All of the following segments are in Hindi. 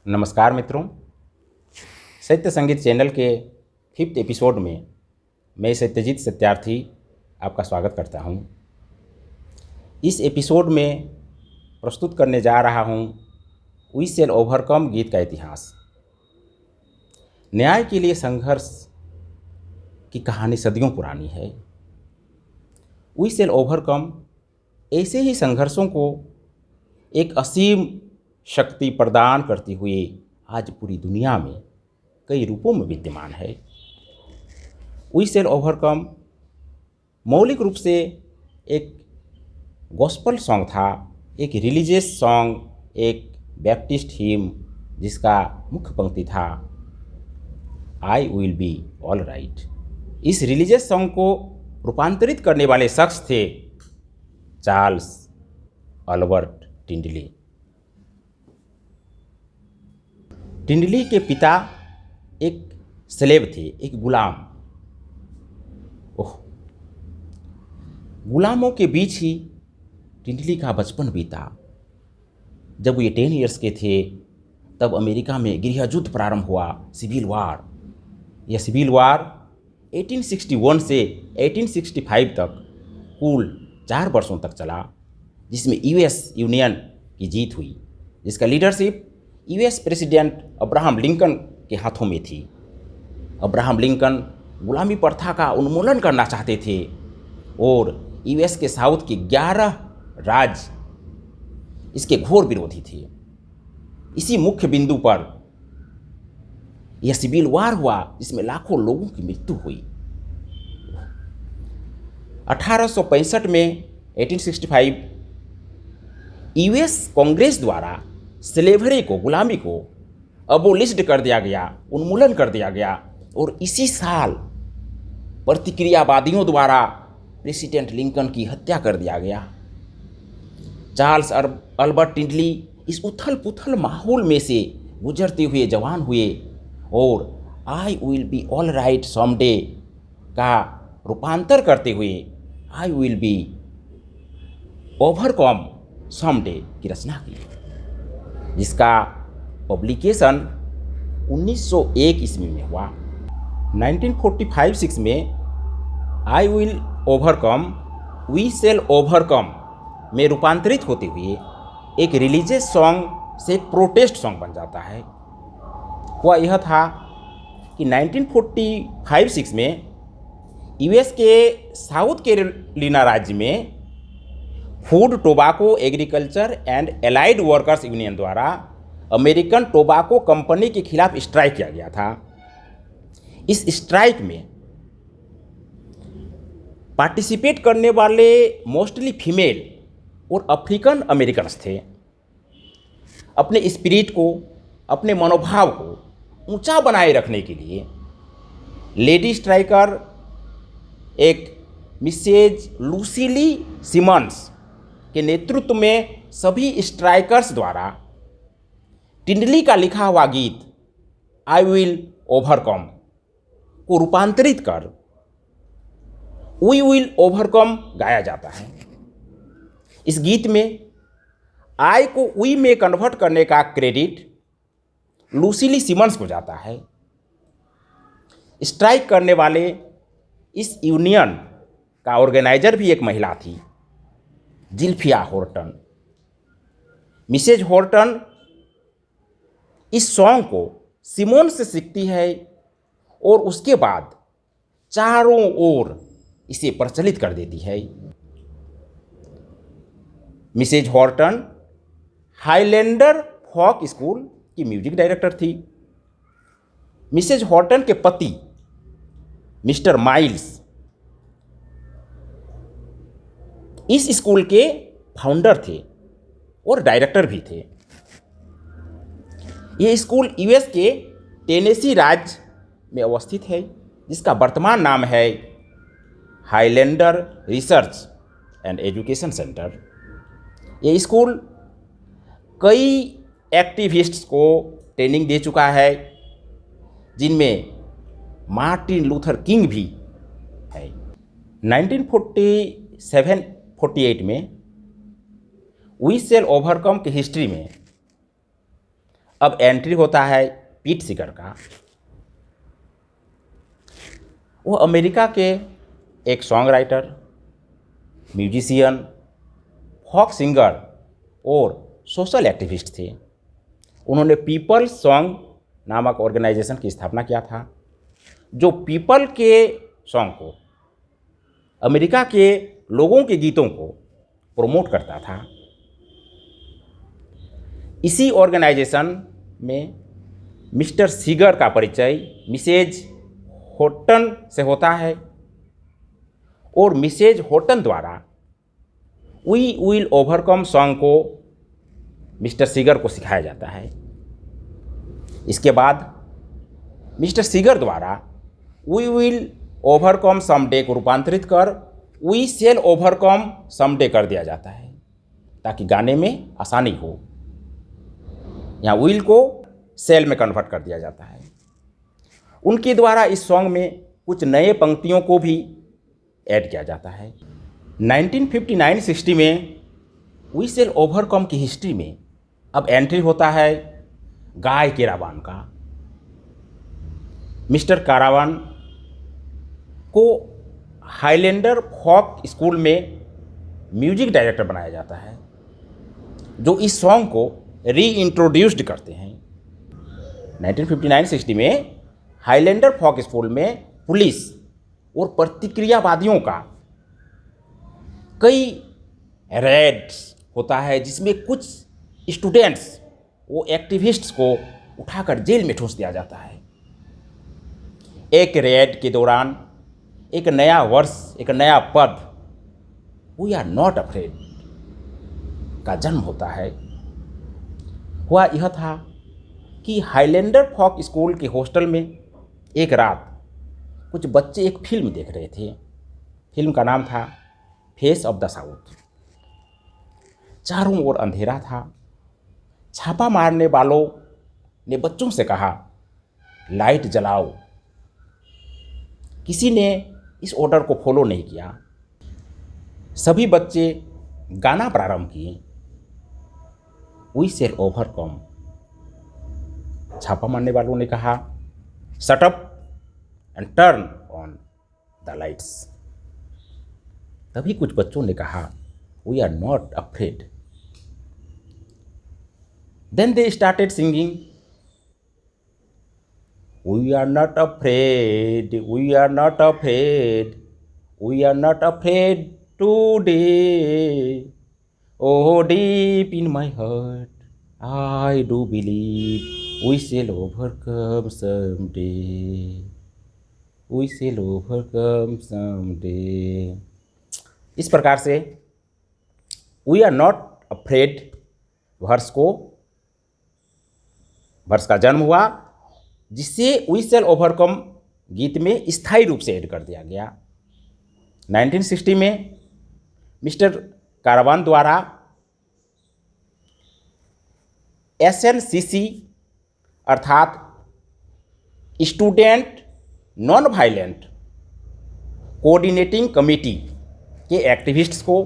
नमस्कार मित्रों, सत्य संगीत चैनल के 5th एपिसोड में मैं सत्यजीत सत्यार्थी आपका स्वागत करता हूं। इस एपिसोड में प्रस्तुत करने जा रहा हूं वी शैल ओवरकम गीत का इतिहास। न्याय के लिए संघर्ष की कहानी सदियों पुरानी है। वी शैल ओवरकम ऐसे ही संघर्षों को एक असीम शक्ति प्रदान करती हुई आज पूरी दुनिया में कई रूपों में विद्यमान है। वी शैल ओवरकम मौलिक रूप से एक गॉस्पल सॉन्ग था, एक रिलीजियस सॉन्ग, एक बैप्टिस्ट हिम जिसका मुख्य पंक्ति था I will be all right. इस रिलीजियस सॉन्ग को रूपांतरित करने वाले शख्स थे चार्ल्स अल्बर्ट टिंडली। टिंडली के पिता एक स्लेव थे, एक गुलाम। गुलामों के बीच ही टिंडली का बचपन बीता। जब ये 10 इयर्स के थे तब अमेरिका में गृह युद्ध प्रारंभ हुआ, सिविल वार। यह सिविल वार 1861 से 1865 तक कुल 4 वर्षों तक चला, जिसमें यूएस यूनियन की जीत हुई, जिसका leadership US president Abraham Lincoln के हाथों में थी। अब्राहम लिंकन गुलामी प्रथा का उन्मूलन करना चाहते थे और यूएस के साउथ के 11 राज्य इसके घोर विरोधी थे। इसी मुख्य बिंदु पर यह सिविल वार हुआ जिसमें लाखों लोगों की मृत्यु हुई। 1865 में 1865 यूएस कांग्रेस द्वारा स्लेवरी को, गुलामी को अबोलिश्ड कर दिया गया, उन्मूलन कर दिया गया और इसी साल प्रतिक्रियावादियों द्वारा प्रेसिडेंट लिंकन की हत्या कर दिया गया। चार्ल्स अल्बर्ट टिंडली इस उथल पुथल माहौल में से गुजरते हुए जवान हुए और I will be all right someday का रूपांतर करते हुए I will be overcome someday की रचना की, जिसका पब्लिकेशन 1901 ईस्वी में हुआ। 1945-6 में I will overcome we shall overcome में रूपांतरित होते हुए एक रिलीजियस सॉन्ग से एक प्रोटेस्ट सॉन्ग बन जाता है। वह यह था कि 1945-6 में यूएस के साउथ कैरोलिना राज्य में food, tobacco, agriculture and allied workers union द्वारा अमेरिकन टोबाको कंपनी के खिलाफ स्ट्राइक किया गया था। इस स्ट्राइक में पार्टिसिपेट करने वाले मोस्टली फीमेल और अफ्रीकन अमेरिकन्स थे। अपने स्पिरिट को, अपने मनोभाव को ऊंचा बनाए रखने के लिए लेडी स्ट्राइकर एक मिसेज लूसीली सिमन्स के नेतृत्व में सभी स्ट्राइकर्स द्वारा टिंडली का लिखा हुआ गीत आई विल ओवरकम को रूपांतरित कर वी विल ओवरकम गाया जाता है। इस गीत में आई को वी में कन्वर्ट करने का क्रेडिट लूसीली सिमन्स को जाता है। स्ट्राइक करने वाले इस यूनियन का ऑर्गेनाइजर भी एक महिला थी, जिल्फिया हॉर्टन। मिसेज हॉर्टन इस सॉन्ग को सिमोन से सीखती है और उसके बाद चारों ओर इसे प्रचलित कर देती है। मिसेज हॉर्टन हाईलैंडर फोक स्कूल की म्यूजिक डायरेक्टर थी। मिसेज हॉर्टन के पति मिस्टर माइल्स इस स्कूल के फाउंडर थे और डायरेक्टर भी थे। यह स्कूल यूएस के टेनेसी राज्य में अवस्थित है, जिसका वर्तमान नाम है highlander research and education centre. यह स्कूल कई एक्टिविस्ट्स को ट्रेनिंग दे चुका है, जिनमें मार्टिन लूथर किंग भी है। 1947-48 में वी शैल ओवरकम की हिस्ट्री में अब एंट्री होता है पीट सीगर का। वो अमेरिका के एक song writer, musician, folk singer और सोशल एक्टिविस्ट थे। उन्होंने पीपल्स सॉन्ग नामक ऑर्गेनाइजेशन की स्थापना किया था, जो पीपल के सॉन्ग को, अमेरिका के लोगों के गीतों को प्रमोट करता था। इसी ऑर्गेनाइजेशन में मिस्टर सीगर का परिचय मिसेज होटन से होता है और मिसेज होटन द्वारा वी विल ओवरकम सॉन्ग को मिस्टर सीगर को सिखाया जाता है। इसके बाद मिस्टर सीगर द्वारा वी विल ओवरकम समडे को रूपांतरित कर वी शैल ओवरकम समडे कर दिया जाता है, ताकि गाने में आसानी हो। यहाँ विल को शैल में कन्वर्ट कर दिया जाता है। उनके द्वारा इस सॉन्ग में कुछ नए पंक्तियों को भी ऐड किया जाता है। 1959-60 में वी शैल ओवरकम की हिस्ट्री में अब एंट्री होता है गाय केरावान का। मिस्टर कारावान को हाईलैंडर फॉक स्कूल में म्यूजिक डायरेक्टर बनाया जाता है, जो इस सॉन्ग को री इंट्रोड्यूस्ड करते हैं। 1959-60 में हाईलैंडर फॉक स्कूल में पुलिस और प्रतिक्रियावादियों का कई रेड्स होता है, जिसमें कुछ स्टूडेंट्स वो एक्टिविस्ट्स को उठाकर जेल में ठूंस दिया जाता है। एक रेड के दौरान एक नया वर्ष, एक नया पद वी आर नॉट अफ्रेड का जन्म होता है। हुआ यह था कि हाईलैंडर फॉक स्कूल के हॉस्टल में एक रात कुछ बच्चे एक फिल्म देख रहे थे। फिल्म का नाम था फेस ऑफ द साउथ। चारों ओर अंधेरा था। छापा मारने वालों ने बच्चों से कहा, लाइट जलाओ। किसी ने इस ऑर्डर को फॉलो नहीं किया। सभी बच्चे गाना प्रारंभ किए, वी शैल ओवरकम। छापा मारने वालों ने कहा, shut up and turn on the lights. तभी कुछ बच्चों ने कहा, we are not afraid. Then they started singing, we are not afraid, we are not afraid, we are not afraid today. Oh, deep in my heart, I do believe we shall overcome someday. We shall overcome someday. इस प्रकार से we are not afraid वर्ष का जन्म हुआ, जिससे वी शैल ओवरकम गीत में स्थायी रूप से ऐड कर दिया गया। 1960 में मिस्टर कारावान द्वारा SNCC अर्थात student non violent coordinating committee के एक्टिविस्ट्स को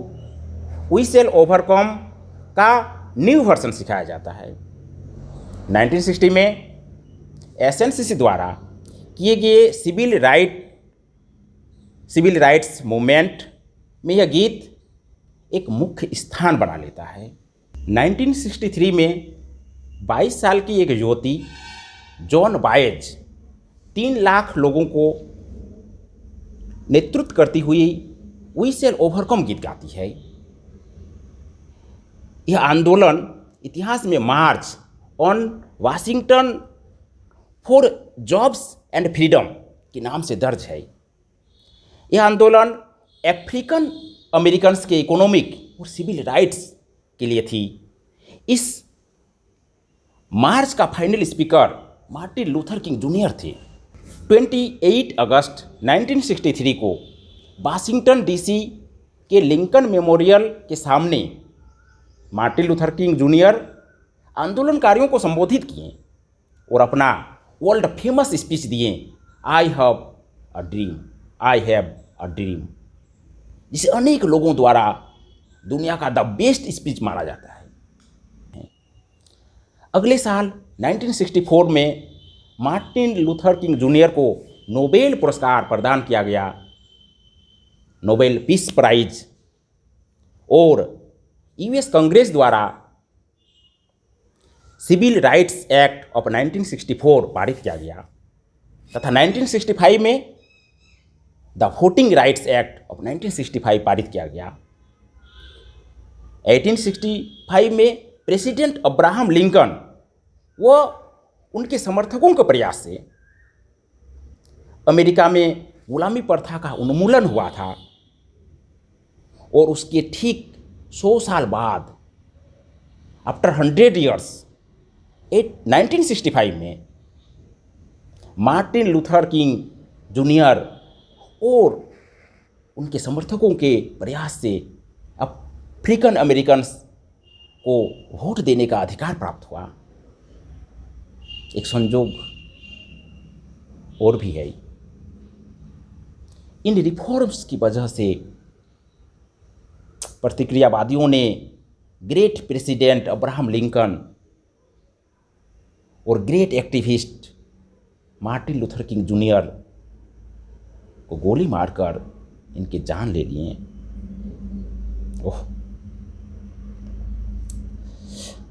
वी शैल ओवरकम का न्यू वर्जन सिखाया जाता है। 1960 में SNCC द्वारा किए गए सिविल राइट्स मूवमेंट में यह गीत एक मुख्य स्थान बना लेता है। 1963 में 22 साल की एक युवती जॉन बाएज 3 लाख लोगों को नेतृत्व करती हुई वी शैल ओवरकम गीत गाती है। यह आंदोलन इतिहास में march on Washington for jobs and freedom के नाम से दर्ज है। यह आंदोलन अफ्रीकन अमेरिकन्स के इकोनॉमिक और सिविल राइट्स के लिए थी। इस मार्च का final speaker Martin Luther king junior थे। 28 अगस्त 1963 को वाशिंगटन DC के लिंकन मेमोरियल के सामने मार्टिन लूथर किंग जूनियर आंदोलनकारियों को संबोधित किए और अपना वर्ल्ड फेमस स्पीच दिए, I have a dream, I have a dream, जिसे अनेक लोगों द्वारा दुनिया का द बेस्ट स्पीच माना जाता है। अगले साल 1964 में मार्टिन लूथर किंग जूनियर को नोबेल पुरस्कार प्रदान किया गया, नोबेल पीस प्राइज। और यूएस कांग्रेस द्वारा सिविल राइट्स एक्ट ऑफ 1964 पारित किया गया तथा 1965 में the voting rights act of 1965 पारित किया गया। 1865 में प्रेसिडेंट अब्राहम लिंकन व उनके समर्थकों के प्रयास से अमेरिका में गुलामी प्रथा का उन्मूलन हुआ था और उसके ठीक 100 साल बाद आफ्टर 100 ईयर्स 1965 में मार्टिन लूथर किंग जूनियर और उनके समर्थकों के प्रयास से अफ्रीकन अमेरिकन्स को वोट देने का अधिकार प्राप्त हुआ। एक संजोग और भी है, इन रिफॉर्म्स की वजह से प्रतिक्रियावादियों ने ग्रेट प्रेसिडेंट अब्राहम लिंकन और great activist Martin Luther king junior को गोली मारकर इनकी जान ले लिए। ओह,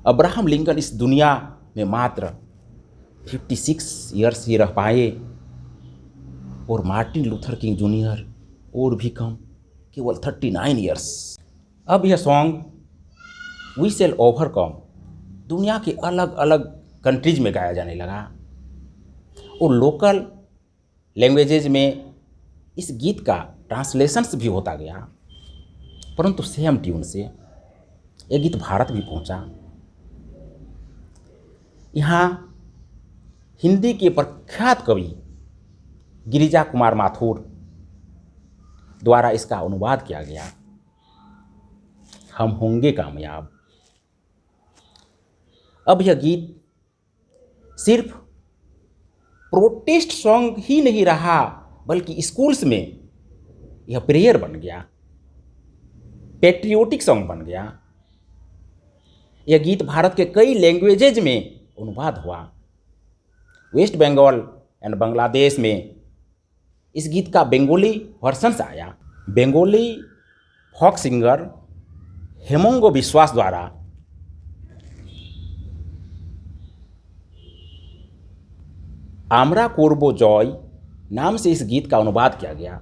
अब्राहम लिंकन इस दुनिया में मात्र 56 ईयर्स ही रह पाए और मार्टिन लूथर किंग जूनियर और भी कम, केवल 39 ईयर्स। अब यह सॉन्ग वी शैल ओवरकम दुनिया के अलग अलग कंट्रीज में गाया जाने लगा और लोकल लैंग्वेजेज में इस गीत का ट्रांसलेशंस भी होता गया, परंतु सेम ट्यून से यह गीत भारत भी पहुंचा। यहाँ हिंदी के प्रख्यात कवि गिरिजा कुमार माथुर द्वारा इसका अनुवाद किया गया, हम होंगे कामयाब। अब यह गीत सिर्फ प्रोटेस्ट सॉन्ग ही नहीं रहा, बल्कि स्कूल्स में यह प्रेयर बन गया, पैट्रियोटिक सॉन्ग बन गया। यह गीत भारत के कई लैंग्वेजेज में अनुवाद हुआ। वेस्ट बंगाल एंड बांग्लादेश में इस गीत का बंगाली वर्जन्स आया। बंगाली फॉक सिंगर हेमंग विश्वास द्वारा आमरा कोरबो जॉय नाम से इस गीत का अनुवाद किया गया,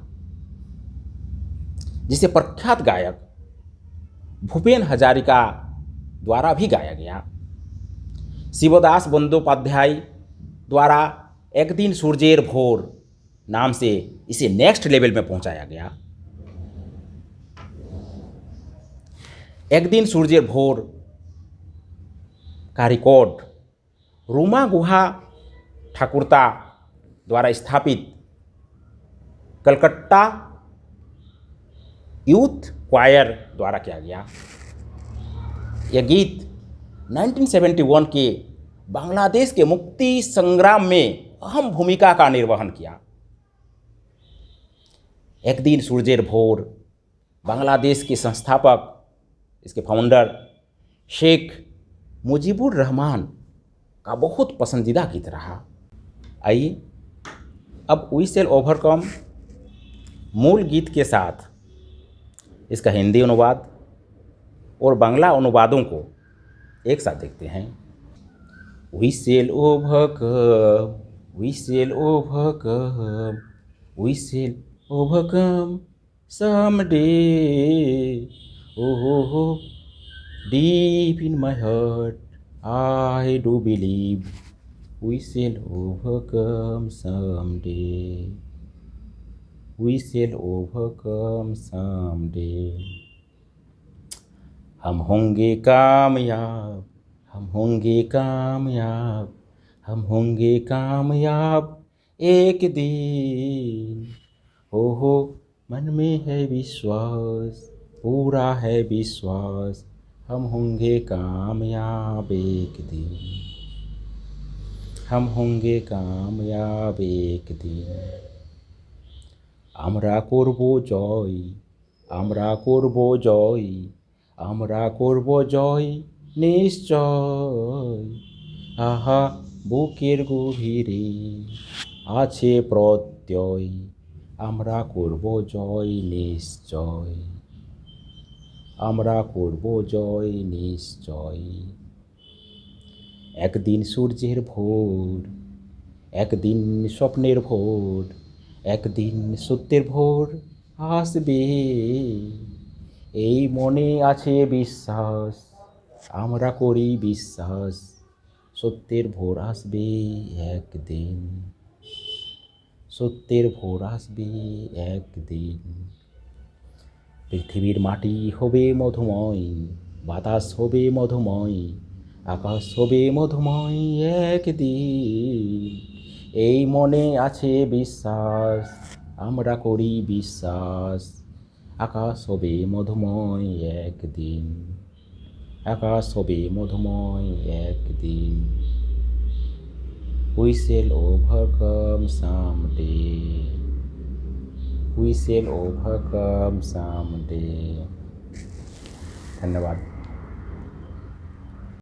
जिसे प्रख्यात गायक भूपेन हजारिका द्वारा भी गाया गया। शिवदास बंदोपाध्याय द्वारा एक दिन सूरजेर भोर नाम से इसे नेक्स्ट लेवल में पहुंचाया गया। एक दिन सूरजेर भोर का रिकॉर्ड रूमा गुहा ठाकुरता द्वारा स्थापित कलकत्ता यूथ क्वायर द्वारा किया गया। यह गीत 1971 के बांग्लादेश के मुक्ति संग्राम में अहम भूमिका का निर्वहन किया। एक दिन सूरजेर भोर बांग्लादेश के संस्थापक, इसके फाउंडर शेख मुजीबुर रहमान का बहुत पसंदीदा गीत रहा। आइए अब वी शैल ओवरकम मूल गीत के साथ इसका हिंदी अनुवाद और बांग्ला अनुवादों को एक साथ देखते हैं। We shall overcome, we shall overcome, we shall overcome someday. Oh, deep in my heart, I do believe we shall overcome someday. We shall overcome someday. हम होंगे कामयाब, हम होंगे कामयाब, हम होंगे कामयाब एक दिन। हो मन में है विश्वास, पूरा है विश्वास, हम होंगे कामयाब एक दिन, हम होंगे कामयाब एक दिन। আমরা করব জয়, আমরা করব জয়, আমরা করব জয় নিশ্চয়। আহা বুকের গভীরে আছে প্রত্যয়, আমরা করব জয় নিশ্চয়, আমরা করব জয় নিশ্চয়। একদিন সূর্যের ভোর, একদিন স্বপ্নের ভোর, একদিন সত্যের ভোর আসবে, এই মনে আছে বিশ্বাস, আমরা করি বিশ্বাস, সত্যের ভোর আসবে একদিন, সত্যের ভোর আসবে একদিন। পৃথিবীর মাটি হবে মধুময়, বাতাস হবে মধুময়, আকাশ হবে মধুময় একদিন, এই মনে আছে বিশ্বাস, আমরা করি বিশ্বাস, আকাশ হবে মধুময় একদিন, আকাশ হবে মধুময় একদিন। We shall overcome someday, we shall overcome someday। धन्यवाद।